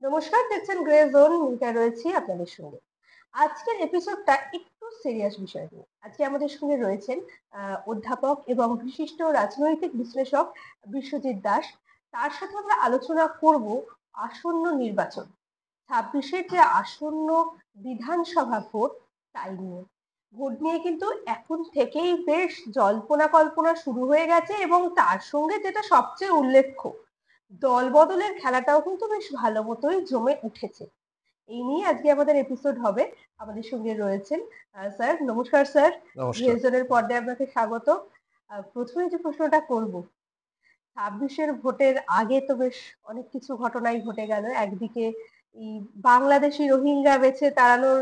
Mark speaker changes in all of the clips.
Speaker 1: নমস্কার, দেখছেন grey zone. Mita রয়েছি আপনাদের সঙ্গে। আজকের এপিসোডটা একটু সিরিয়াস বিষয় নিয়ে। আজকে আমাদের সঙ্গে রয়েছেন অধ্যাপক এবং বিশিষ্ট রাজনৈতিক বিশ্লেষক বিশ্বজিৎ দাস। তার সাথে আমরা আলোচনা করব আসন্ন নির্বাচন, 26-এর যে আসন্ন বিধানসভা ভোট, তাই নিয়ে। ভোট নিয়ে কিন্তু এখন থেকেই বেশ জল্পনা কল্পনা শুরু হয়ে গেছে, এবং তার সঙ্গে যেটা সবচেয়ে উল্লেখ্য, দল বদলের খেলাটাও কিন্তু বেশ ভালো মতোই জমে উঠেছে। এই নিয়ে আজকে আমাদের এপিসোড হবে। আমাদের সঙ্গে রয়েছেন স্যার। নমস্কার স্যার,
Speaker 2: নমস্কার।
Speaker 1: গ্রেজনের পর্দায় আপনাকে স্বাগত। প্রথমে যে প্রশ্নটা করব, 26-এর ভোটের আগে তো বেশ অনেক কিছু ঘটনাই ঘটে গেল। একদিকে এই বাংলাদেশি রোহিঙ্গা বেছে তাড়ানোর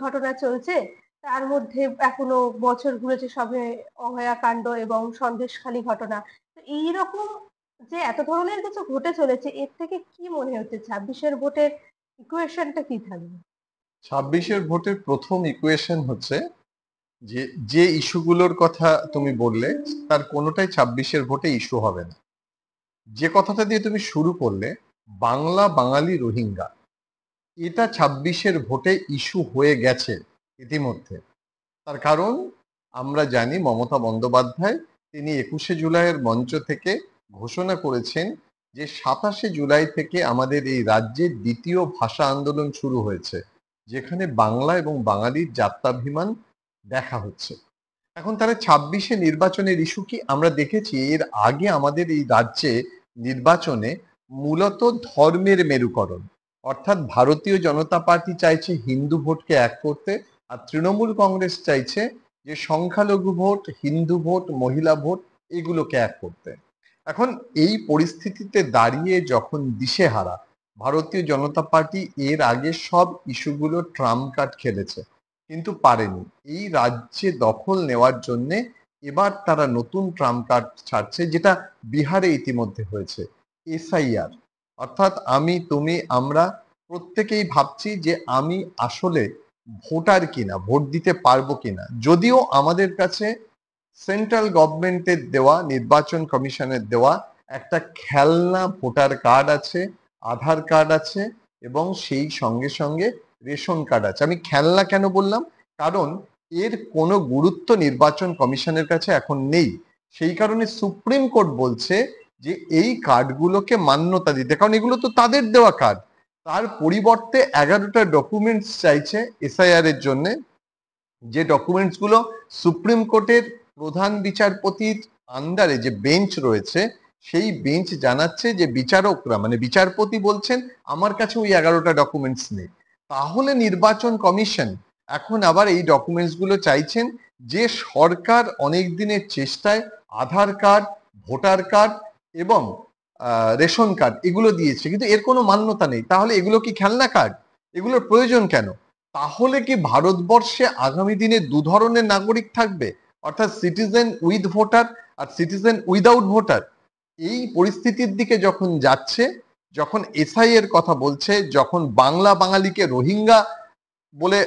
Speaker 1: ঘটনা চলছে, তার মধ্যে এখনো বছর ঘুরেছে সবে অভয়াকাণ্ড এবং সন্দেশখালী ঘটনা। তো এইরকম যে এত ধরনের কিছু ঘটে চলেছে, এর থেকে কি মনে হচ্ছে 26-এর ভোটের ইকুয়েশনটা কি থাকবে?
Speaker 2: 26-এর ভোটের প্রথম ইকুয়েশন হচ্ছে যে যে ইস্যুগুলোর কথা তুমি বললে তার কোনোটাই 26-এর ভোটে ইস্যু হবে না। যে কথাটা দিয়ে তুমি শুরু করলে, বাংলা বাঙালি রোহিঙ্গা, এটা 26-এর ভোটে ইস্যু হয়ে গেছে ইতিমধ্যে। তার কারণ আমরা জানি মমতা বন্দ্যোপাধ্যায় তিনি 21শে জুলাইয়ের মঞ্চ থেকে ঘোষণা করেছেন যে 27শে জুলাই থেকে আমাদের এই রাজ্যে দ্বিতীয় ভাষা আন্দোলন শুরু হয়েছে, যেখানে বাংলা এবং বাঙালির জাত্যাভিমান দেখা হচ্ছে। এখন তাহলে 26-এ নির্বাচনের ইস্যু কি? আমরা দেখেছি এর আগে আমাদের এই রাজ্যে নির্বাচনে মূলত ধর্মের মেরুকরণ, অর্থাৎ ভারতীয় জনতা পার্টি চাইছে হিন্দু ভোটকে এক করতে, আর তৃণমূল কংগ্রেস চাইছে যে সংখ্যালঘু ভোট, হিন্দু ভোট, মহিলা ভোট এগুলোকে এক করতে। এখন এই পরিস্থিতিতে দাঁড়িয়ে যখন দিশেহারা, ভারতীয় জনতা পার্টি এর আগে সব ইস্যুগুলো ট্রাম্প কার্ড খেলেছে কিন্তু পারেনি। এই রাজ্যে দখল নেওয়ার জন্য এবার তারা নতুন ট্রাম্প কার্ড ছাড়ছে, যেটা বিহারে ইতিমধ্যে হয়েছে। এসআইআর, অর্থাৎ আমি তুমি আমরা প্রত্যেকেই ভাবছি যে আমি আসলে ভোটার কিনা, ভোট দিতে পারবো কিনা। যদিও আমাদের কাছে সেন্ট্রাল গভর্নমেন্টের দেওয়া, নির্বাচন কমিশনের দেওয়া একটা খেলনা ভোটার কার্ড আছে, আধার কার্ড আছে এবং সেই সঙ্গে সঙ্গে রেশন কার্ড আছে। আমি খেলনা কেন বললাম? কারণ এর কোনো গুরুত্ব নির্বাচন কমিশনের কাছে এখন নেই। সেই কারণে সুপ্রিম কোর্ট বলছে যে এই কার্ডগুলোকে মান্যতা দিতে, কারণ এগুলো তো তাদের দেওয়া কার্ড। তার পরিবর্তে 11টা ডকুমেন্টস চাইছে এসআইআর এর জন্য, যে ডকুমেন্টস গুলো সুপ্রিম কোর্টের প্রধান বিচারপতির আন্ডারে যে বেঞ্চ রয়েছে, সেই বেঞ্চ জানাচ্ছে যে বিচারকরা মানে বিচারপতি বলছেন আমার কাছে ওই 11টা ডকুমেন্টস নেই। তাহলে নির্বাচন কমিশন এখন আবার এই ডকুমেন্টস গুলো চাইছেন, যে সরকার অনেক দিনের চেষ্টায় আধার কার্ড, ভোটার কার্ড এবং রেশন কার্ড এগুলো দিয়েছে, কিন্তু এর কোনো মান্যতা নেই। তাহলে এগুলো কি খেলনা কার্ড? এগুলোর প্রয়োজন কেন? তাহলে কি ভারতবর্ষে আগামী দিনে দু ধরনের নাগরিক থাকবে, অর্থাৎ সিটিজেন উইথ ভোটার আর সিটিজেন উইদাউট ভোটার? এই পরিস্থিতির দিকে যখন যাচ্ছে, যখন এসআই এর কথা বলছে, যখন বাংলা বাঙালিকে রোহিঙ্গা বলে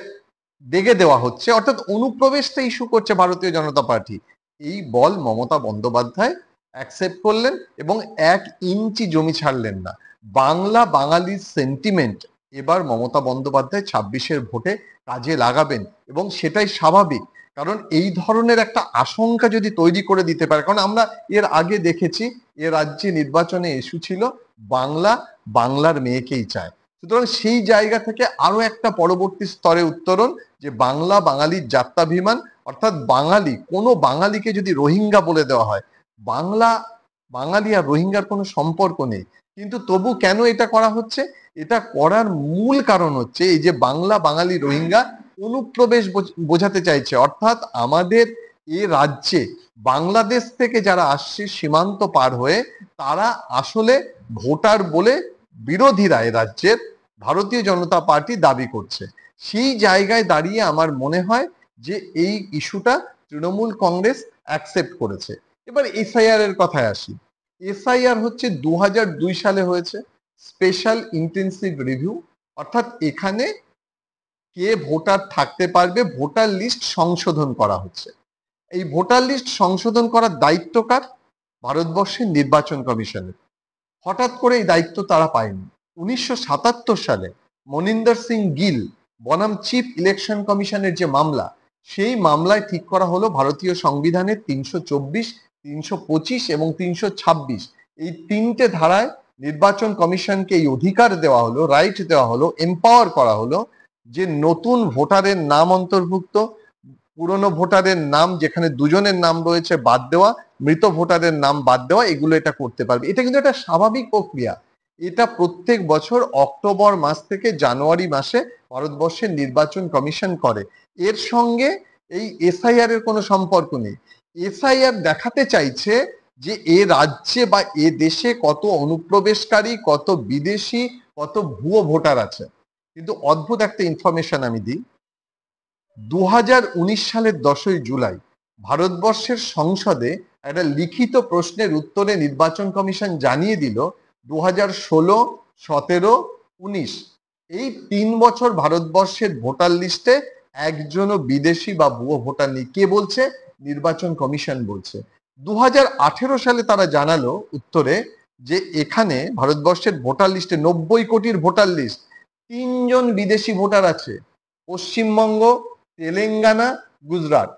Speaker 2: দেগে দেওয়া হচ্ছে, অর্থাৎ অনুপ্রবেশটা ইস্যু করছে ভারতীয় জনতা পার্টি, এই বল মমতা বন্দ্যোপাধ্যায় অ্যাকসেপ্ট করলেন এবং 1 ইঞ্চি জমি ছাড়লেন না। বাংলা বাঙালির সেন্টিমেন্ট এবার মমতা বন্দ্যোপাধ্যায় 26-এর ভোটে কাজে লাগাবেন, এবং সেটাই স্বাভাবিক। কারণ এই ধরনের একটা আশঙ্কা যদি তৈরি করে দিতে পারে, কারণ আমরা এর আগে দেখেছি এ রাজ্যে নির্বাচনে ইস্যু ছিল বাংলা বাংলার মেয়েকেই চায়। সুতরাং সেই জায়গা থেকে আরো একটা পরবর্তী স্তরে উত্তরণ, যে বাংলা বাঙালির জাত্যাভিমান, অর্থাৎ বাঙালি, কোনো বাঙালিকে যদি রোহিঙ্গা বলে দেওয়া হয়, বাংলা বাঙালি আর রোহিঙ্গার কোনো সম্পর্ক নেই, কিন্তু তবু কেন এটা করা হচ্ছে? এটা করার মূল কারণ হচ্ছে এই যে বাংলা বাঙালি রোহিঙ্গা অনুপ্রবেশ বোঝাতে চাইছে, অর্থাৎ আমাদের এ রাজ্যে বাংলাদেশ থেকে যারা আসছে সীমান্ত পার হয়ে, তারা আসলে ভোটার বলে বিরোধীরা এ রাজ্যের ভারতীয় জনতা পার্টি দাবি করছে। সেই জায়গায় দাঁড়িয়ে আমার মনে হয় যে এই ইস্যুটা তৃণমূল কংগ্রেস অ্যাকসেপ্ট করেছে। এবার এসআইআর এর কথায় আসি। এসআইআর হচ্ছে 2002 সালে হয়েছে, স্পেশাল ইন্টেন্সিভ রিভিউ, অর্থাৎ এখানে কে ভোটার থাকতে পারবে ভোটার লিস্ট সংশোধন করা হচ্ছে। এই ভোটার লিস্ট সংশোধন করার দায়িত্ব কার? ভারতবর্ষের নির্বাচন কমিশনের। হঠাৎ করে এই দায়িত্ব তারা পায়নি। 1977 সালে মনিন্দর সিং গিল বনাম চিফ ইলেকশন কমিশনের যে মামলা, সেই মামলায় ঠিক করা হলো ভারতীয় সংবিধানের 324, 325 এবং 326 এই তিনটে ধারায় নির্বাচন কমিশনকে এই অধিকার দেওয়া হলো, রাইট দেওয়া হলো, এম্পাওয়ার করা হলো যে নতুন ভোটারের নাম অন্তর্ভুক্ত, পুরনো ভোটারের নাম যেখানে দুজনের নাম রয়েছে বাদ দেওয়া, মৃত ভোটারের নাম বাদ দেওয়া, এগুলো এটা করতে পারবে। এটা কিন্তু একটা স্বাভাবিক প্রক্রিয়া। এটা প্রত্যেক বছর অক্টোবর মাস থেকে জানুয়ারি মাসে ভারতবর্ষের নির্বাচন কমিশন করে। এর সঙ্গে এই এসআইআর এর কোনো সম্পর্ক নেই। এসআইআর দেখাতে চাইছে যে এ রাজ্যে বা এ দেশে কত অনুপ্রবেশকারী, কত বিদেশি, কত ভুয়ো ভোটার আছে। কিন্তু অদ্ভুত একটা ইনফরমেশন আমি দিই, 2019 সালের 10ই জুলাই ভারতবর্ষের সংসদে একটা লিখিত প্রশ্নের উত্তরে নির্বাচন কমিশন জানিয়ে দিল 2016, 17, 19 এই 3 বছর ভারতবর্ষের ভোটার লিস্টে একজনও বিদেশি বা ভুয়ো ভোটার নেই। কে বলছে? নির্বাচন কমিশন বলছে। 2018 সালে তারা জানালো উত্তরে যে এখানে ভারতবর্ষের ভোটার লিস্টে 90 কোটির ভোটার লিস্ট 3 জন বিদেশি ভোটার আছে। পশ্চিমবঙ্গ, তেলেঙ্গানা, গুজরাট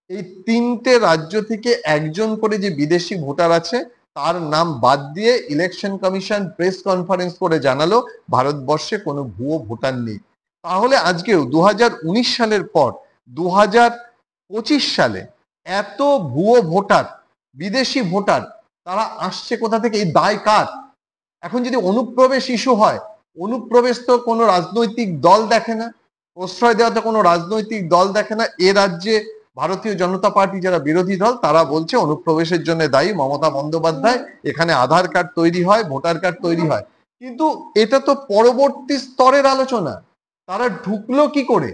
Speaker 2: এই তিনটে রাজ্য থেকে একজন করে যে বিদেশি ভোটার আছে তার নাম বাদ দিয়ে ইলেকশন কমিশন প্রেস কনফারেন্স করে জানালো ভারতবর্ষে কোনো ভুয়ো ভোটার নেই। তাহলে আজকেও 2019 সালের পর 2025 সালে এত ভুয়ো ভোটার, বিদেশি ভোটার তারা আসছে কোথা থেকে? এই দায় কার? এখন যদি অনুপ্রবেশ ইস্যু হয়, অনুপ্রবেশ তো কোনো রাজনৈতিক দল দেখে না, প্রশ্রয় দেওয়াতে কোনো রাজনৈতিক দল দেখে না। এ রাজ্যে ভারতীয় জনতা পার্টি যারা বিরোধী দল তারা বলছে অনুপ্রবেশের জন্য দায়ী মমতা বন্দ্যোপাধ্যায়, এখানে আধার কার্ড তৈরি হয়, ভোটার কার্ড তৈরি হয়। কিন্তু এটা তো পরবর্তী স্তরের আলোচনা। তারা ঢুকলো কি করে?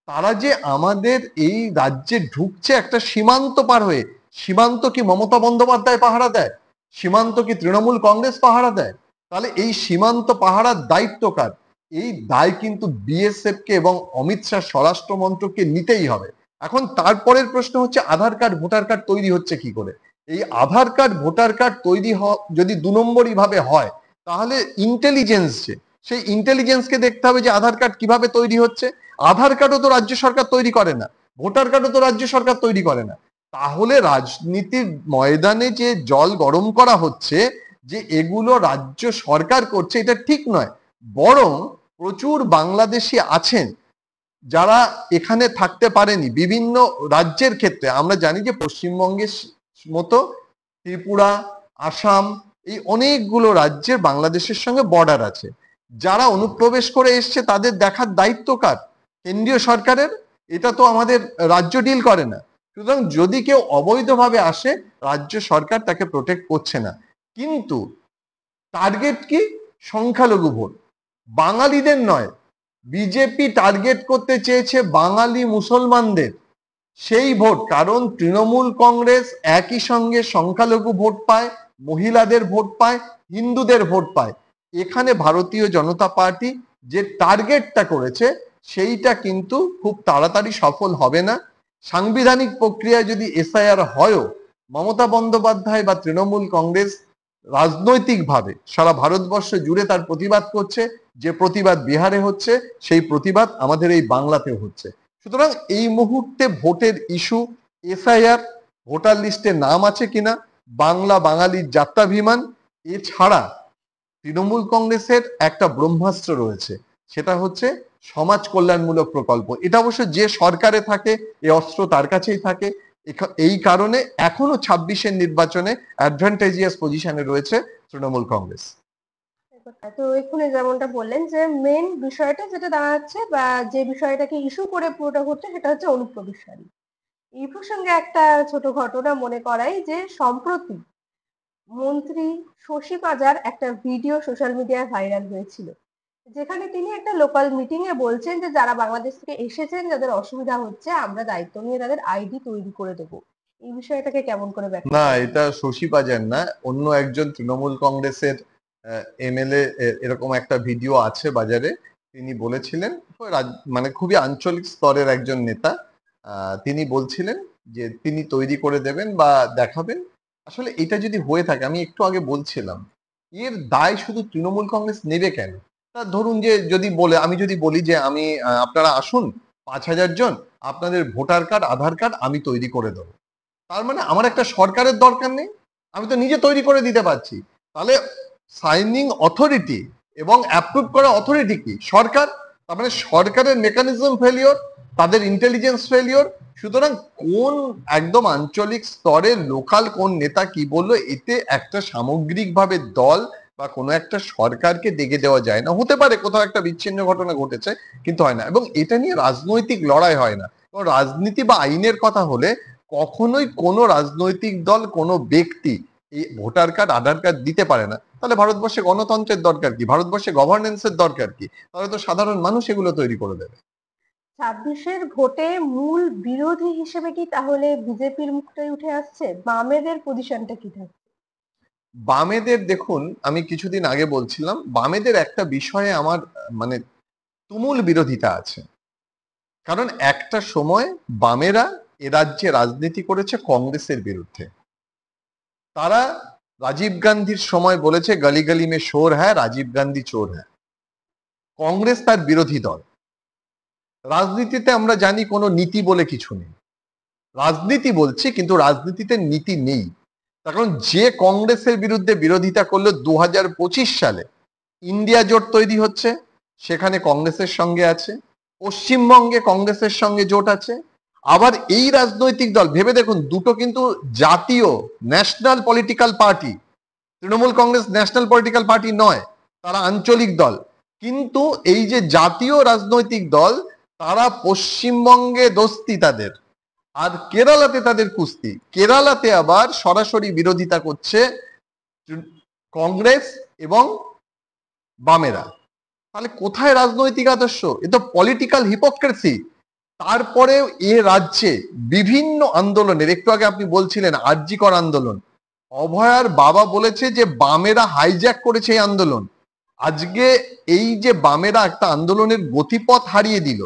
Speaker 2: তারা যে আমাদের এই রাজ্যে ঢুকছে একটা সীমান্ত পার হয়ে, সীমান্ত কি মমতা বন্দ্যোপাধ্যায় পাহারা দেয়? সীমান্ত কি তৃণমূল কংগ্রেস পাহারা দেয়? তাহলে এই সীমান্ত পাহারার দায়িত্ব কার? এই দায় কিন্তু বিএসএফ কে এবং অমিত শাহ স্বরাষ্ট্র মন্ত্রককে নিতেই হবে। এখন তারপরের প্রশ্ন হচ্ছে আধার কার্ড ভোটার কার্ড তৈরি হচ্ছে কি করে? এই আধার কার্ড ভোটার কার্ড তৈরি যদি 2 নম্বরই ভাবে হয়, তাহলে ইন্টেলিজেন্স সেই ইন্টেলিজেন্সকে দেখতে হবে যে আধার কার্ড কিভাবে তৈরি হচ্ছে। আধার কার্ডও তো রাজ্য সরকার তৈরি করে না, ভোটার কার্ডও তো রাজ্য সরকার তৈরি করে না। তাহলে রাজনীতির ময়দানে যে জল গরম করা হচ্ছে, যে এগুলো রাজ্য সরকার করছে, এটা ঠিক নয়। বরং প্রচুর বাংলাদেশি আছেন যারা এখানে থাকতে পারেনি বিভিন্ন রাজ্যের ক্ষেত্রে। আমরা জানি যে পশ্চিমবঙ্গের মতো ত্রিপুরা, আসাম এই অনেকগুলো রাজ্যের বাংলাদেশের সঙ্গে বর্ডার আছে। যারা অনুপ্রবেশ করে এসছে তাদের দেখার দায়িত্ব কার? কেন্দ্রীয় সরকারের। এটা তো আমাদের রাজ্য ডিল করে না। সুতরাং যদি কেউ অবৈধভাবে আসে, রাজ্য সরকার তাকে প্রোটেক্ট করছে না। কিন্তু টার্গেট কি? সংখ্যালঘু ভোট, বাঙালিদের নয়। বিজেপি টার্গেট করতে চেয়েছে বাঙালি মুসলমানদের সেই ভোট। কারণ তৃণমূল কংগ্রেস একই সঙ্গে সংখ্যালঘু ভোট পায়, মহিলাদের ভোট পায়, হিন্দুদের ভোট পায়। এখানে ভারতীয় জনতা পার্টি যে টার্গেটটা করেছে সেইটা কিন্তু খুব তাড়াতাড়ি সফল হবে না। সাংবিধানিক প্রক্রিয়ায় যদি এসআইআর হয়ও, মমতা বন্দ্যোপাধ্যায় বা তৃণমূল কংগ্রেস রাজনৈতিকভাবে সারা ভারতবর্ষ জুড়ে তার প্রতিবাদ করছে। যে প্রতিবাদ বিহারে হচ্ছে, সেই প্রতিবাদ আমাদের এই বাংলাতেও হচ্ছে। সুতরাং এই মুহূর্তে ভোটের ইস্যু এসআইআর, ভোটার লিস্টে নাম আছে কিনা, বাংলা বাঙালির যাত্রাভিমান। এছাড়া তৃণমূল কংগ্রেসের একটা ব্রহ্মাস্ত্র রয়েছে, সেটা হচ্ছে সমাজ কল্যাণমূলক প্রকল্প। এটা অবশ্য যে সরকারে থাকে এই অস্ত্র তার কাছেই থাকে। এই কারণে এখনো 26-এর নির্বাচনে অ্যাডভান্টেজিয়াস পজিশনে রয়েছে তৃণমূল কংগ্রেস।
Speaker 1: তো এক্ষুনি যেমনটা বললেন যে মেন বিষয়টা যেটা দাঁড়াচ্ছে বা যে বিষয়টাকে ইস্যু করে পুরোটা হচ্ছে সেটা হচ্ছে অনুপ্রবেশকারী। এই প্রসঙ্গে একটা ছোট ঘটনা মনে করাই যে সম্প্রতি মন্ত্রী শশী পাজার একটা ভিডিও সোশ্যাল মিডিয়ায় ভাইরাল হয়েছিল, যেখানে তিনি একটা লোকাল মিটিং এ বলছেন যে যারা বাংলাদেশ থেকে এসেছেন, যাদের অসুবিধা হচ্ছে, আমরা দায়িত্ব নিয়ে তাদের আইডি তৈরি করে দেবো। এই বিষয়টাকে কেমন করে ব্যাখ্যা
Speaker 2: না,
Speaker 1: করেন?
Speaker 2: এটা শশী পাজার না, অন্য একজন তৃণমূল কংগ্রেসের এমএলএ এরকম একটা ভিডিও আছে বাজারে। তিনি বলেছিলেন, মানে খুবই আঞ্চলিক স্তরের একজন নেতা, তিনি বলছিলেন যে তিনি তৈরি করে দেবেন বা দেখাবেন। আসলে এটা যদি হয়ে থাকে, আমি একটু আগে বলছিলাম, এর দায় শুধু তৃণমূল কংগ্রেস নেবে কেন? তা ধরুন যে আমি যদি বলি যে আমি আপনারা আসুন 5,000 জন, আপনাদের ভোটার কার্ড আধার কার্ড আমি তৈরি করে দেবো, তার মানে আমার একটা সরকারের দরকার নেই, আমি তো নিজে তৈরি করে দিতে পারছি। তাহলে সাইনিং অথরিটি এবং অ্যাপ্রুভ করা অথরিটি কি? সরকার। তার মানে সরকারের মেকানিজম ফেলিওর, তাদের ইন্টেলিজেন্স ফেলিওর। সুতরাং কোন একদম আঞ্চলিক স্তরের লোকাল কোন নেতা কি বললো, এতে একটা সামগ্রিকভাবে দল বা কোনো একটা সরকারকে ডেকে দেওয়া যায় না। হতে পারে কোথাও একটা বিচ্ছিন্ন ঘটনা ঘটেছে, কিন্তু হয় না। এবং এটা নিয়ে রাজনৈতিক লড়াই হয় না। রাজনীতি বা আইনের কথা হলে কখনোই কোনো রাজনৈতিক দল কোনো ব্যক্তি এই ভোটার কার্ড আধার কার্ড দিতে পারে না। তাহলে ভারতবর্ষে গণতন্ত্রের দরকার কি? ভারতবর্ষে গভর্নেন্সের দরকার কি? তাহলে তো সাধারণ মানুষ এগুলো তৈরি করে দেবে।
Speaker 1: 26-এর ভোটে মূল বিরোধী হিসেবে কি তাহলে বিজেপির মুখটাই উঠে আসছে? বামেদের পজিশনটা কি থাকছে?
Speaker 2: বামেদের দেখুন, আমি কিছুদিন আগে বলছিলাম, বামেদের একটা বিষয়ে আমার মানে তুমুল বিরোধিতা আছে। কারণ একটা সময় বামেরা এ রাজ্যে রাজনীতি করেছে কংগ্রেসের বিরুদ্ধে। তারা রাজীব গান্ধীর সময় বলেছে গলি গলি মে শোর হ্যায়, রাজীব গান্ধী চোর হ্যায়। কংগ্রেস তার বিরোধী দল। রাজনীতিতে আমরা জানি কোনো নীতি বলে কিছু নেই। রাজনীতি বলছি, কিন্তু রাজনীতিতে নীতি নেই। তার কারণ যে কংগ্রেসের বিরুদ্ধে বিরোধিতা করলো 2025 সালে, ইন্ডিয়া জোট তৈরি হচ্ছে, সেখানে কংগ্রেসের সঙ্গে আছে। পশ্চিমবঙ্গে কংগ্রেসের সঙ্গে জোট আছে। আবার এই রাজনৈতিক দল ভেবে দেখুন, দুটো কিন্তু জাতীয় national political party. Trinamool Congress national political party নয়, তারা আঞ্চলিক দল। কিন্তু এই যে জাতীয় রাজনৈতিক দল, তারা পশ্চিমবঙ্গে দোস্তি তাদের, আর কেরালাতে তাদের কুস্তি। কেরালাতে আবার সরাসরি বিরোধিতা করছে কংগ্রেস এবং বামেরা। তাহলে কোথায় রাজনৈতিক আদর্শ? এ তো পলিটিক্যাল হিপোক্রেসি। তারপরেও এ রাজ্যে বিভিন্ন আন্দোলনের, একটু আগে আপনি বলছিলেন আরজি কর আন্দোলন, অভয়ার বাবা বলেছে যে বামেরা হাইজ্যাক করেছে এই আন্দোলন। আজকে এই যে বামেরা একটা আন্দোলনের গতিপথ হারিয়ে দিল,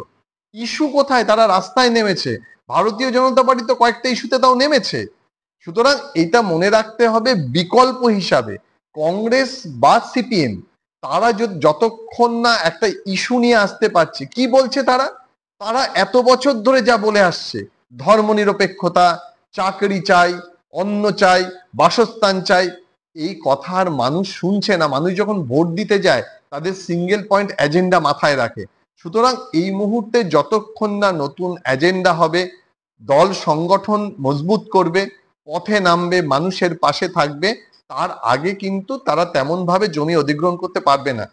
Speaker 2: ইস্যু কোথায়? তারা রাস্তায় নেমেছে। ভারতীয় জনতা পার্টি তো কয়েকটা ইস্যুতে তাও নেমেছে। সুতরাং এটা মনে রাখতে হবে, বিকল্প হিসাবে কংগ্রেস বা সিপিএম, তারা যতক্ষণ না একটা ইস্যু নিয়ে আসতে পারছে। কি বলছে তারা? তারা এত বছর ধরে যা বলে আসছে, ধর্মনিরপেক্ষতা, চাকরি চাই, অন্ন চাই, বাসস্থান চাই, এই কথা আর মানুষ শুনছে না। মানুষ যখন ভোট দিতে যায়, তাদের সিঙ্গেল পয়েন্ট এজেন্ডা মাথায় রাখে। সুতরাং এই মুহূর্তে যতক্ষণ না নতুন এজেন্ডা হবে, দল সংগঠন মজবুত করবে, পথে নামবে, মানুষের পাশে থাকবে, তার আগে কিন্তু তারা তেমন ভাবে জমি অধিগ্রহণ করতে পারবে না।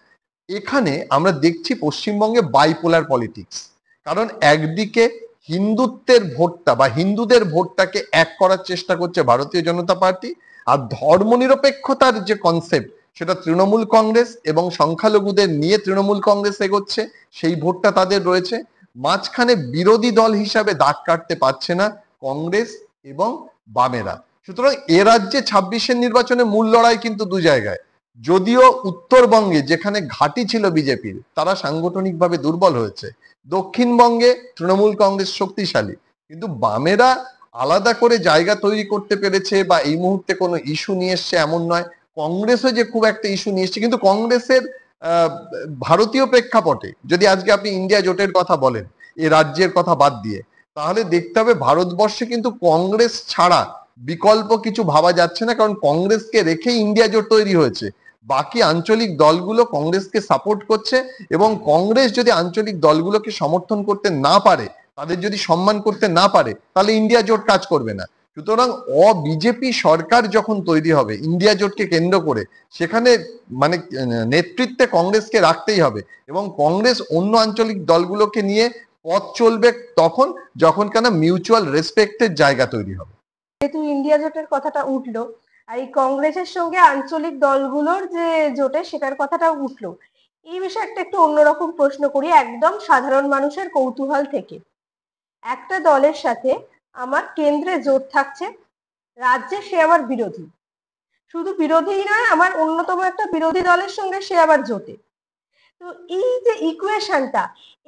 Speaker 2: এখানে আমরা দেখছি পশ্চিমবঙ্গে বাইপোলার পলিটিক্স। কারণ একদিকে হিন্দুত্বের ভোটটা বা হিন্দুদের ভোটটাকে এক করার চেষ্টা করছে ভারতীয় জনতা পার্টি, আর ধর্মনিরপেক্ষতার যে কনসেপ্ট, সেটা তৃণমূল কংগ্রেস এবং সংখ্যালঘুদের নিয়ে তৃণমূল কংগ্রেস এগোচ্ছে, সেই ভোটটা তাদের রয়েছে। মাঝখানে বিরোধী দল হিসাবে দাগ কাটতে পারছে না কংগ্রেস এবং বামেরা। সুতরাং এ রাজ্যে 26-এর নির্বাচনে মূল লড়াই কিন্তু দু জায়গায়। যদিও উত্তরবঙ্গে যেখানে ঘাঁটি ছিল বিজেপির, তারা সাংগঠনিকভাবে দুর্বল হয়েছে। দক্ষিণবঙ্গে তৃণমূল কংগ্রেস শক্তিশালী, কিন্তু বামেরা আলাদা করে জায়গা তৈরি করতে পেরেছে বা এই মুহূর্তে কোনো ইস্যু নিয়ে এসছে এমন নয়। কংগ্রেসও যে খুব একটা ইস্যু নিয়ে এসছে, কিন্তু কংগ্রেসের আহ, ভারতীয় প্রেক্ষাপটে যদি আজকে আপনি ইন্ডিয়া জোটের কথা বলেন, এ রাজ্যের কথা বাদ দিয়ে, তাহলে দেখতে হবে ভারতবর্ষে কিন্তু কংগ্রেস ছাড়া বিকল্প কিছু ভাবা যাচ্ছে না। কারণ কংগ্রেসকে রেখে ইন্ডিয়া জোট তৈরি হয়েছে। বাকি আঞ্চলিক দলগুলো কংগ্রেসকে সাপোর্ট করছে, এবং কংগ্রেস যদি আঞ্চলিক দলগুলোকে সমর্থন করতে না পারে, তাদের যদি সম্মান করতে না পারে, তাহলে ইন্ডিয়া জোট কাজ করবে না। সুতরাং বিজেপি সরকার যখন তৈরি হবে ইন্ডিয়া জোটকে কেন্দ্র করে, সেখানে মানে নেতৃত্বে কংগ্রেসকে রাখতেই হবে, এবং কংগ্রেস অন্য আঞ্চলিক দলগুলোকে নিয়ে পথ চলবে তখন, যখন কেন মিউচুয়াল রেসপেক্টের জায়গা তৈরি হবে।
Speaker 1: যেহেতু ইন্ডিয়া জোটের কথাটা উঠলো, আর এই কংগ্রেসের সঙ্গে আঞ্চলিক দলগুলোর যে জোটে সেটার কথাটা উঠলো, এই বিষয়ে একটু অন্যরকম প্রশ্ন করি, একদম সাধারণ মানুষের কৌতূহল থেকে। একটা দলের সাথে আমার কেন্দ্রে জোট থাকছে, রাজ্যে সে আমার বিরোধী, শুধু বিরোধীই নয়, আমার অন্যতম একটা বিরোধী দলের সঙ্গে সে আবার জোটে। তো এই যে ইকুয়েশনটা,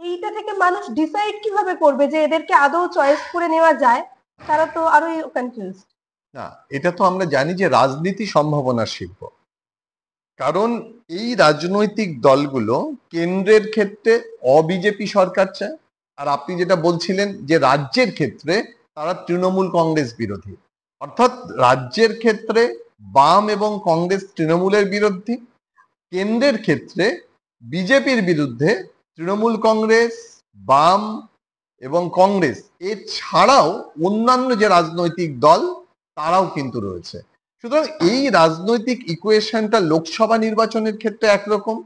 Speaker 1: এইটা থেকে মানুষ ডিসাইড কিভাবে করবে যে এদেরকে আদৌ চয়েস করে নেওয়া যায়? তারা তো আরোই কনফিউজ।
Speaker 2: না, এটা তো আমরা জানি যে রাজনীতি সম্ভাবনার শিল্প। কারণ এই রাজনৈতিক দলগুলো কেন্দ্রের ক্ষেত্রে অবিজেপি সরকার চায়, আর আপনি যেটা বলছিলেন যে রাজ্যের ক্ষেত্রে তারা তৃণমূল কংগ্রেস বিরোধী, অর্থাৎ রাজ্যের ক্ষেত্রে বাম এবং কংগ্রেস তৃণমূলের বিরোধী, কেন্দ্রের ক্ষেত্রে বিজেপির বিরুদ্ধে তৃণমূল কংগ্রেস, বাম এবং কংগ্রেস এছাড়াও অন্যান্য যে রাজনৈতিক দল তারাও কিন্তু রয়েছে। সুতরাং এই রাজনৈতিক ইকুয়েশনটা লোকসভা নির্বাচনের ক্ষেত্রে একরকম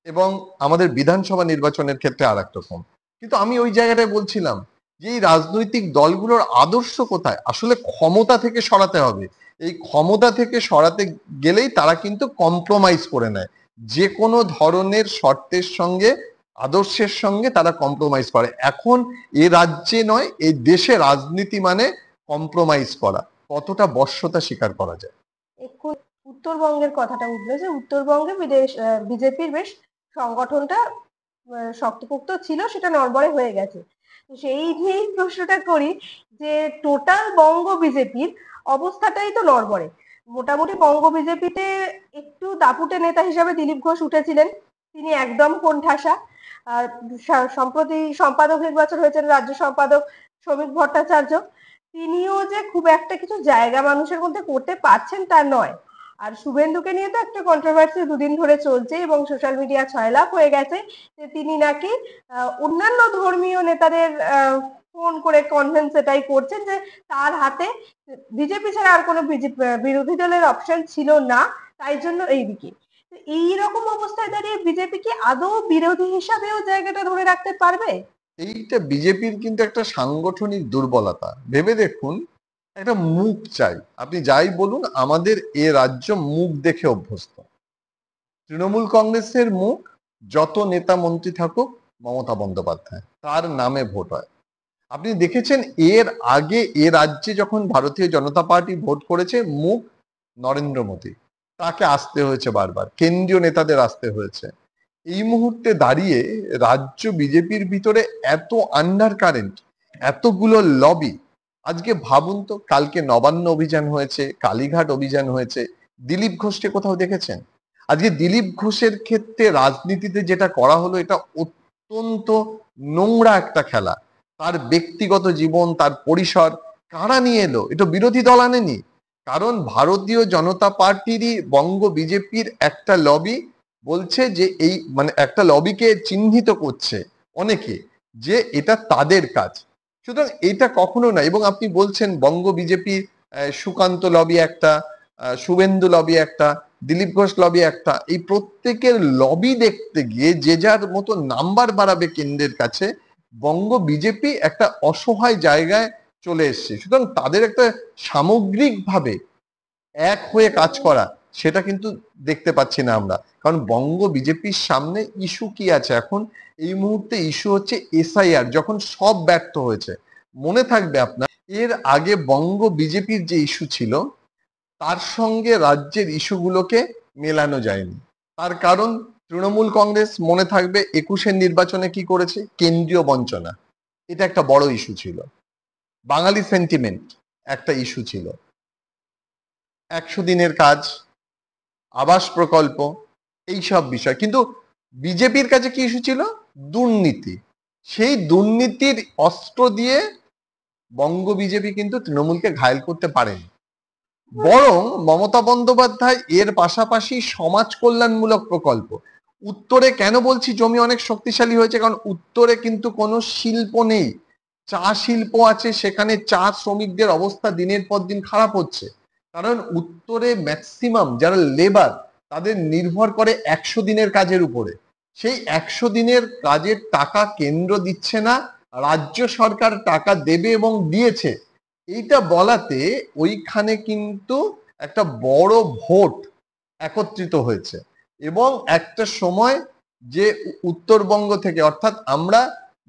Speaker 2: এবং আমাদের বিধানসভা নির্বাচনের ক্ষেত্রে আর এক রকম। কিন্তু আমি ওই জায়গাটায় বলছিলাম যে এই রাজনৈতিক দলগুলোর আদর্শ কোথায়, আসলে ক্ষমতা থেকে সরাতে হবে। এই ক্ষমতা থেকে সরাতে গেলেই তারা কিন্তু কম্প্রোমাইজ করে নেয়, যে কোনো ধরনের শর্তের সঙ্গে, আদর্শের সঙ্গে তারা কম্প্রোমাইজ করে। এখন এ রাজ্যে নয়, এই দেশে রাজনীতি মানে কম্প্রোমাইজ করা। কতটা বশ্যতা স্বীকার করা যায়?
Speaker 1: একটু উত্তরবঙ্গের কথাটা উঠলো যে উত্তরবঙ্গে বিজেপির বেশ সংগঠনটা শক্তপোক্ত ছিল, সেটা নড়বড়ে হয়ে গেছে। তো সেই নিয়েই প্রশ্নটা করি যে টোটাল বঙ্গ বিজেপির অবস্থাটাই তো নড়বড়ে। মোটামুটি বঙ্গ বিজেপিতে একটু দাপুটে নেতা হিসাবে দিলীপ ঘোষ উঠেছিলেন, তিনি একদম কোণঠাসা। আর সম্প্রতি সম্পাদক নির্বাচন হয়েছেন রাজ্য সম্পাদক শ্রমিক ভট্টাচার্য, তিনিও যে খুব একটা কিছু জায়গা মানুষের মধ্যে করতে পারছেন তা নয়। আর শুভেন্দুকে নিয়ে তো একটা কন্ট্রোভার্সি দুদিন ধরে চলছে এবং সোশ্যাল মিডিয়া ছয়লাভ হয়ে গেছে যে তিনি নাকি অন্যান্য ধর্মীয় নেতাদের ফোন করে কনভেন্স এটাই করছেন যে তার হাতে বিজেপি ছাড়া আর কোনো বিরোধী দলের অপশন ছিল না, তাই জন্য এইদিকে। এইরকম অবস্থায় দাঁড়িয়ে বিজেপি কি আদৌ বিরোধী হিসাবেও জায়গাটা ধরে রাখতে পারবে?
Speaker 2: এইটা বিজেপির কিন্তু একটা সাংগঠনিক দুর্বলতা। ভেবে দেখুন, একটা মুখ চাই, আপনি যাই বলুন, আমাদের এ রাজ্য মুখ দেখে অভ্যস্ত। তৃণমূল কংগ্রেসের মুখ, যত নেতা মন্ত্রী থাকুক, মমতা বন্দ্যোপাধ্যায়, তার নামে ভোট হয়। আপনি দেখেছেন এর আগে এ রাজ্যে যখন ভারতীয় জনতা পার্টি ভোট করেছে, মুখ নরেন্দ্র মোদী, তাকে আসতে হয়েছে বারবার, কেন্দ্রীয় নেতাদের আসতে হয়েছে। এই মুহূর্তে দাঁড়িয়ে রাজ্য বিজেপির ভিতরে এত আন্ডার কারেন্ট, এতগুলো লবি। আজকে ভাবুন তো, কালকে নবান্ন অভিযান হয়েছে, কালীঘাট অভিযান হয়েছে, দিলীপ ঘোষকে কোথাও দেখেছেন? আজকে দিলীপ ঘোষের ক্ষেত্রে রাজনীতিতে যেটা করা হলো, এটা অত্যন্ত নোংরা একটা খেলা। তার ব্যক্তিগত জীবন, তার পরিসর কারা নিয়ে এলো? এটা বিরোধী দল আনেনি। কারণ ভারতীয় জনতা পার্টিরই বঙ্গ বিজেপির একটা লবি বলছে যে এই মানে একটা লবিকে চিহ্নিত করছে অনেকে যে এটা তাদের কাজ। সুতরাং এটা কখনো না। এবং আপনি বলছেন বঙ্গ বিজেপি, সুকান্ত লবি একটা, শুভেন্দু লবি একটা, দিলীপ ঘোষ লবি একটা, এই প্রত্যেকের লবি দেখতে গিয়ে যে যার মতো নাম্বার বাড়াবে কেন্দ্রের কাছে, বঙ্গ বিজেপি একটা অসহায় জায়গায় চলে এসছে। সুতরাং তাদের একটা সামগ্রিকভাবে এক হয়ে কাজ করা, সেটা কিন্তু দেখতে পাচ্ছি না আমরা। কারণ বঙ্গ বিজেপির সামনে ইস্যু কি আছে এখন? এই মুহূর্তে ইস্যু হচ্ছে এসআইআর, যখন সব ব্যর্থ হয়েছে। মনে থাকবে আপনার, এর আগে বঙ্গ বিজেপির যে ইস্যু ছিল তার সঙ্গে রাজ্যের ইস্যুগুলোকে মেলানো যায়নি। তার কারণ তৃণমূল কংগ্রেস, মনে থাকবে 21-এর নির্বাচনে কি করেছে? কেন্দ্রীয় বঞ্চনা, এটা একটা বড় ইস্যু ছিল। বাঙালি সেন্টিমেন্ট একটা ইস্যু ছিল। 100 দিনের কাজ, আবাস প্রকল্প, এই সব বিষয়। কিন্তু বিজেপির কাছে কি ইস্যু ছিল? দুর্নীতি। সেই দুর্নীতির অস্ত্র দিয়ে বঙ্গ বিজেপি কিন্তু তৃণমূলকে ঘায়েল করতে পারেনি। বরং মমতা বন্দ্যোপাধ্যায় এর পাশাপাশি সমাজ কল্যাণমূলক প্রকল্প, উত্তরে কেন বলছি জমি অনেক শক্তিশালী হয়েছে, কারণ উত্তরে কিন্তু কোনো শিল্প নেই। চা শিল্প আছে, সেখানে চা শ্রমিকদের অবস্থা দিনের পর দিন খারাপ হচ্ছে। কারণ উত্তরে ম্যাক্সিমাম যারা লেবার, তাদের নির্ভর করে 100 দিনের কাজের উপরে। সেই 100 দিনের কাজের টাকা কেন্দ্র দিচ্ছে না, রাজ্য সরকার টাকা দেবে এবং দিয়েছে। এইটা বলাতে ওইখানে কিন্তু একটা বড় ভোট একত্রিত হয়েছে। এবং একটা সময় যে উত্তরবঙ্গ থেকে, অর্থাৎ আমরা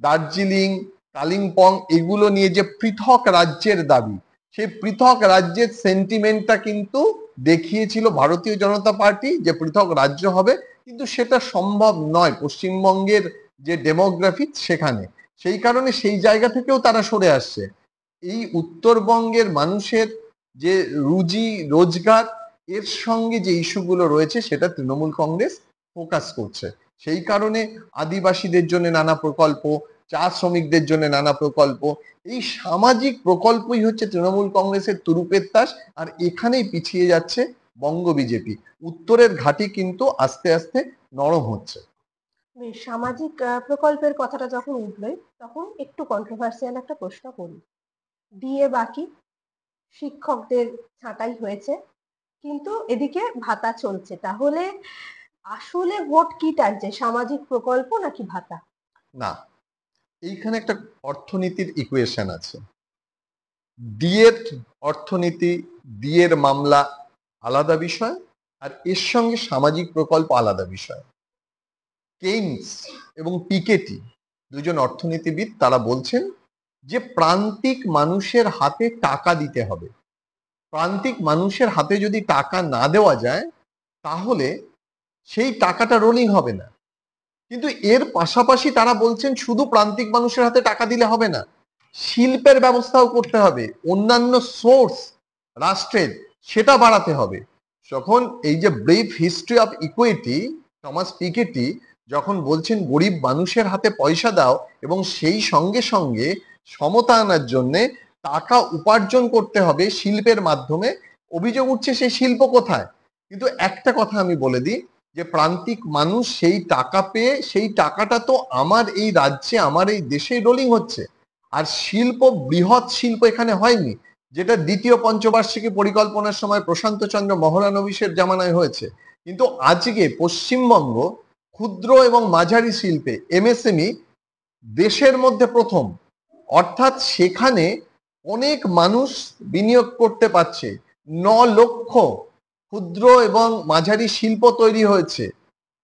Speaker 2: দার্জিলিং, কালিম্পং এগুলো নিয়ে যে পৃথক রাজ্যের দাবি, সেই পৃথক রাজ্যের সেন্টিমেন্টটা কিন্তু দেখিয়েছিল ভারতীয় জনতা পার্টি যে পৃথক রাজ্য হবে। কিন্তু সেটা সম্ভব নয় পশ্চিমবঙ্গের যে ডেমোগ্রাফি সেখানে। সেই কারণে সেই জায়গা থেকেও তারা সরে আসছে। এই উত্তরবঙ্গের মানুষের যে রুজি রোজগার, এর সঙ্গে যে ইস্যুগুলো রয়েছে সেটা তৃণমূল কংগ্রেস ফোকাস করছে। সেই কারণে আদিবাসীদের জন্য নানা প্রকল্প, চা শ্রমিকদের জন্য নানা প্রকল্প, এই সামাজিক প্রকল্পই হচ্ছে তৃণমূল কংগ্রেসের তুরুপের তাস। আর এখানেই পিছিয়ে যাচ্ছে বঙ্গ বিজেপি। উত্তরের ঘাঁটি কিন্তু আস্তে আস্তে নরম হচ্ছে।
Speaker 1: বেশ, সামাজিক প্রকল্পের কথাটা যখন উঠলোই তখন একটু কন্ট্রোভার্সিয়াল একটা প্রশ্ন করি। ডিএ বাকি, শিক্ষকদের ছাঁটাই হয়েছে, কিন্তু এদিকে ভাতা চলছে। তাহলে আসলে ভোট কি টানছে, সামাজিক প্রকল্প নাকি ভাতা?
Speaker 2: না, এইখানে একটা অর্থনীতির ইকুয়েশন আছে। ডিএর অর্থনীতি, ডিএর মামলা আলাদা বিষয়, আর এর সঙ্গে সামাজিক প্রকল্প আলাদা বিষয়। কেইনস এবং পিকেটি, দুজন অর্থনীতিবিদ, তারা বলছেন যে প্রান্তিক মানুষের হাতে টাকা দিতে হবে। প্রান্তিক মানুষের হাতে যদি টাকা না দেওয়া যায় তাহলে সেই টাকাটা রোলিং হবে না। কিন্তু এর পাশাপাশি তারা বলছেন শুধু প্রান্তিক মানুষের হাতে টাকা দিলে হবে না, শিল্পের ব্যবস্থাও করতে হবে, অন্যান্য সোর্স রাষ্ট্রের সেটা বাড়াতে হবে। যখন এই যে brief history of equity, Thomas Piketty যখন বলছেন গরিব মানুষের হাতে পয়সা দাও এবং সেই সঙ্গে সঙ্গে সমতা আনার জন্যে টাকা উপার্জন করতে হবে শিল্পের মাধ্যমে, অভিযোগ উঠছে সেই শিল্প কোথায়? কিন্তু একটা কথা আমি বলে দিই, যে প্রান্তিক মানুষ সেই টাকা পেয়ে সেই টাকাটা তো আমার এই রাজ্যে, আমার এই দেশে রোলিং হচ্ছে। আর শিল্প, বৃহৎ শিল্প এখানে হয়নি, যেটা দ্বিতীয় পঞ্চবার্ষিকী পরিকল্পনার সময় প্রশান্ত চন্দ্র মহলানবিশের জামানায় হয়েছে। কিন্তু আজকে পশ্চিমবঙ্গ ক্ষুদ্র এবং মাঝারি শিল্পে, এমএসএমই, দেশের মধ্যে প্রথম। অর্থাৎ সেখানে অনেক মানুষ বিনিয়োগ করতে পারছে। 9 লক্ষ ক্ষুদ্র এবং মাঝারি শিল্প তৈরি হয়েছে,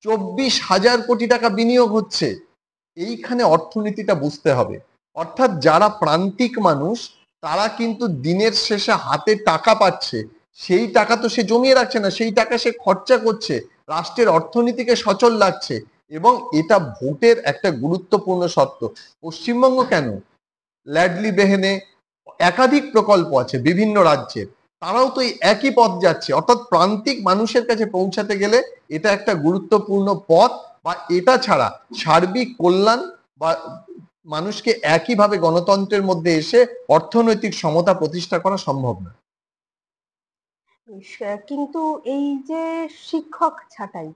Speaker 2: 24,000 কোটি টাকা বিনিয়োগ হচ্ছে। এইখানে অর্থনীতিটা বুঝতে হবে। অর্থাৎ যারা প্রান্তিক মানুষ তারা কিন্তু দিনের শেষে হাতে টাকা পাচ্ছে, সেই টাকা তো সে জমিয়ে রাখছে না, সেই টাকা সে খরচা করছে, রাষ্ট্রের অর্থনীতিকে সচল লাগছে। এবং এটা ভোটের একটা গুরুত্বপূর্ণ শর্ত। পশ্চিমবঙ্গ কেন, ল্যাডলি বেহেনে একাধিক প্রকল্প আছে বিভিন্ন রাজ্যের, তারাও তো এই একই পথ যাচ্ছে। অর্থাৎ প্রান্তিক মানুষের কাছে পৌঁছাতে গেলে এটা একটা গুরুত্বপূর্ণ পথ, বা এটা ছাড়া সার্বিক কল্যাণ বা মানুষকে একইভাবে গণতন্ত্রের মধ্যে এসে অর্থনৈতিক সমতা প্রতিষ্ঠা করা সম্ভব না।
Speaker 1: বেশ, কিন্তু এই যে শিক্ষক ছাঁটাই,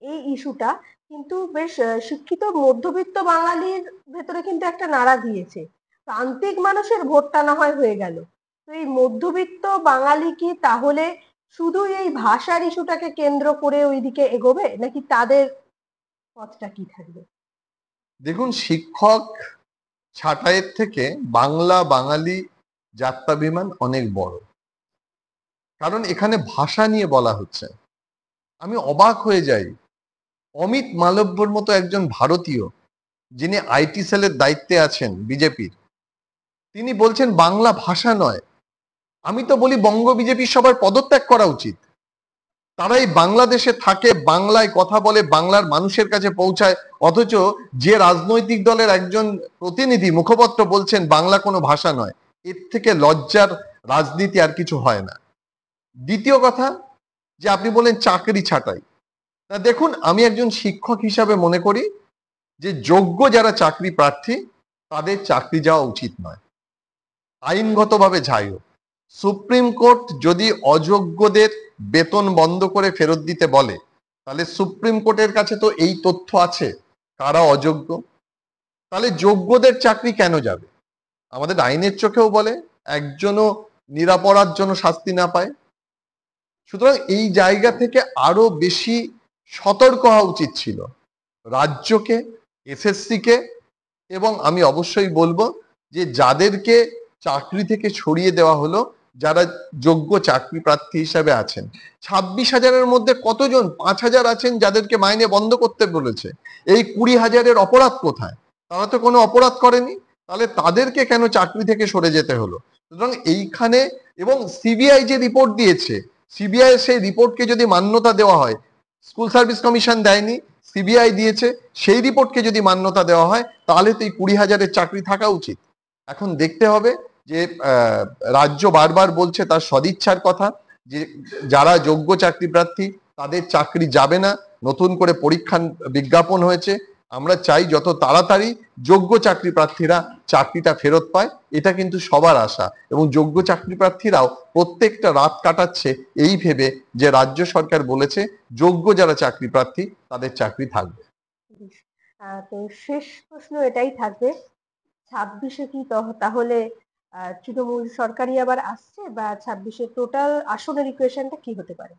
Speaker 1: এই ইস্যুটা কিন্তু বেশ শিক্ষিত মধ্যবিত্ত বাঙালির ভেতরে কিন্তু একটা নাড়া দিয়েছে। প্রান্তিক মানুষের ভোটটা না হয় হয়ে গেল, তো এই মধ্যবিত্ত বাঙালি কি তাহলে শুধু এই ভাষার ইস্যুটাকে কেন্দ্র করে ওইদিকে এগোবে, নাকি তাদের পথটা কি থাকবে?
Speaker 2: দেখুন, শিক্ষক ছাঁটাইয়ের থেকে বাংলা বাঙালি যাত্রাভিমান অনেক বড়। কারণ এখানে ভাষা নিয়ে বলা হচ্ছে। আমি অবাক হয়ে যাই, অমিত মালব্যর মতো একজন ভারতীয়, যিনি আইটি সেলের দায়িত্বে আছেন বিজেপির, তিনি বলছেন বাংলা ভাষা নয়। আমি তো বলি বঙ্গ বিজেপির সবার পদত্যাগ করা উচিত। তারা এই বাংলাদেশে থাকে, বাংলায় কথা বলে, বাংলার মানুষের কাছে পৌঁছায়, অথচ যে রাজনৈতিক দলের একজন প্রতিনিধি, মুখপত্র বলছেন বাংলা কোনো ভাষা নয়। এর থেকে লজ্জার রাজনীতি আর কিছু হয় না। দ্বিতীয় কথা, যে আপনি বলেন চাকরি ছাঁটাই, তা দেখুন, আমি একজন শিক্ষক হিসাবে মনে করি যে যোগ্য যারা চাকরি প্রার্থী তাদের চাকরি যাওয়া উচিত নয়, আইনগতভাবে যাই হোক। সুপ্রিম কোর্ট যদি অযোগ্যদের বেতন বন্ধ করে ফেরত দিতে বলে, তাহলে সুপ্রিম কোর্টের কাছে তো এই তথ্য আছে কারা অযোগ্য। তাহলে যোগ্যদের চাকরি কেন যাবে? আমাদের আইনের চোখেও বলে একজনও নিরপরাধ জন্য শাস্তি না পায়। সুতরাং এই জায়গা থেকে আরো বেশি সতর্ক হওয়া উচিত ছিল রাজ্যকে, এসএসসি কে। এবং আমি অবশ্যই বলবো যে যাদেরকে চাকরি থেকে সরিয়ে দেওয়া হলো, যারা যোগ্য চাকরি প্রার্থী হিসাবে আছেন, 26,000-এর মধ্যে কতজন, 5,000 আছেন যাদেরকে মাইনে বন্ধ করতে বলেছে। এই 20,000-এর অপরাধ কোথায়? তারা তো কোনো অপরাধ করেনি, তাহলে তাদেরকে কেন চাকরি থেকে সরে যেতে হলো? সুতরাং এইখানে, এবং সিবিআই যে রিপোর্ট দিয়েছে, সিবিআই সেই রিপোর্টকে যদি মান্যতা দেওয়া হয়, স্কুল সার্ভিস কমিশন দেয়নি, সিবিআই দিয়েছে, সেই রিপোর্টকে যদি মান্যতা দেওয়া হয় তাহলে তো এই 20,000-এর চাকরি থাকা উচিত। এখন দেখতে হবে যে রাজ্য বারবার বলছে তার সদিচ্ছার কথা, যে যারা যোগ্য চাকরি প্রার্থী তাদের চাকরি যাবে না, নতুন করে পরীক্ষা বিজ্ঞাপন হয়েছে, আমরা চাই যত তাড়াতাড়ি যোগ্য চাকরি প্রার্থীরা চাকরিটা ফেরত পায়, এটা কিন্তু সবার আশা। এবং যোগ্য চাকরি প্রার্থীরাও প্রত্যেকটা রাত কাটাচ্ছে এই ভেবে যে রাজ্য সরকার বলেছে যোগ্য যারা চাকরি প্রার্থী তাদের চাকরি থাকবে।
Speaker 1: তো শেষ প্রশ্ন এটাই থাকবে, 26-এ কি তাহলে তৃণমূল সরকারই আবার আসছে, বা 26-এ টোটাল আসনের ইকুয়েশনটা কি হতে পারে?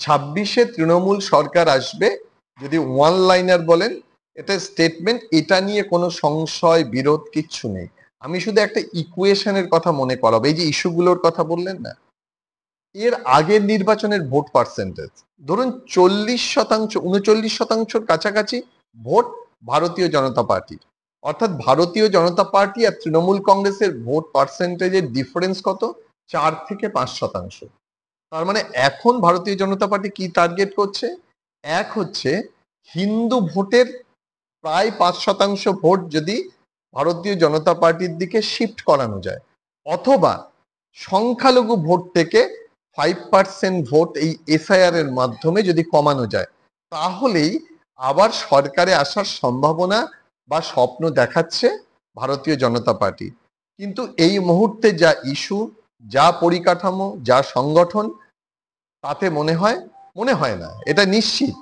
Speaker 2: 26-এ তৃণমূল সরকার আসবে যদি ওয়ান লাইনার বলেন, এটা স্টেটমেন্ট, এটা নিয়ে কোনো সংশয় বিরোধ কিচ্ছু নেই। আমি শুধু একটা ইকুয়েশনের কথা মনে করাবো, এই যে ইস্যুগুলোর কথা বললেন না, এর আগের নির্বাচনের ভোট পার্সেন্টেজ ধরুন 40%, 39%-র কাছাকাছি ভোট ভারতীয় জনতা পার্টির। অর্থাৎ ভারতীয় জনতা পার্টি আর তৃণমূল কংগ্রেসের ভোট পার্সেন্টেজের ডিফারেন্স কত? 4 থেকে 5%। তার মানে এখন ভারতীয় জনতা পার্টি কি টার্গেট করছে? এক হচ্ছে হিন্দু ভোটের প্রায় 5% ভোট যদি ভারতীয় জনতা পার্টির দিকে শিফট করানো যায়, অথবা সংখ্যালঘু ভোট থেকে 5% ভোট এই এসআইআর এর মাধ্যমে যদি কমানো যায়, তাহলেই আবার সরকারে আসার সম্ভাবনা বা স্বপ্ন দেখাচ্ছে ভারতীয় জনতা পার্টি। কিন্তু এই মুহূর্তে যা ইস্যু, যা পরিকাঠামো, যা সংগঠন, তাতে মনে হয় না, এটা নিশ্চিত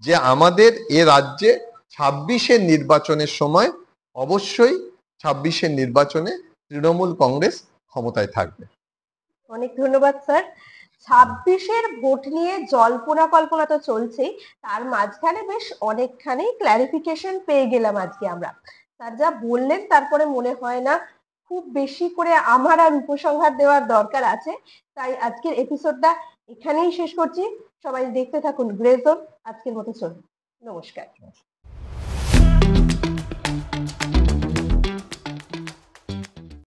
Speaker 2: যে আমাদের এ রাজ্যে 26-এর নির্বাচনের সময় অবশ্যই 26-এর নির্বাচনে তৃণমূল কংগ্রেস ক্ষমতায় থাকবে।
Speaker 1: অনেক ধন্যবাদ স্যার। 26-এর ভোট নিয়ে জল্পনা কল্পনা তো চলছেই, তার মাঝখানে বেশ অনেকখানি ক্ল্যারিফিকেশন পেয়ে গেলাম আজকে আমরা। স্যার যা বললেন তারপরে মনে হয় না খুব বেশি করে আমার আর উপসংহার দেওয়ার দরকার আছে। তাই আজকের এপিসোডটা এখানেই শেষ করছি। সবাই দেখতে থাকুন গ্রে জোন। আজকের মতো চলুন, নমস্কার।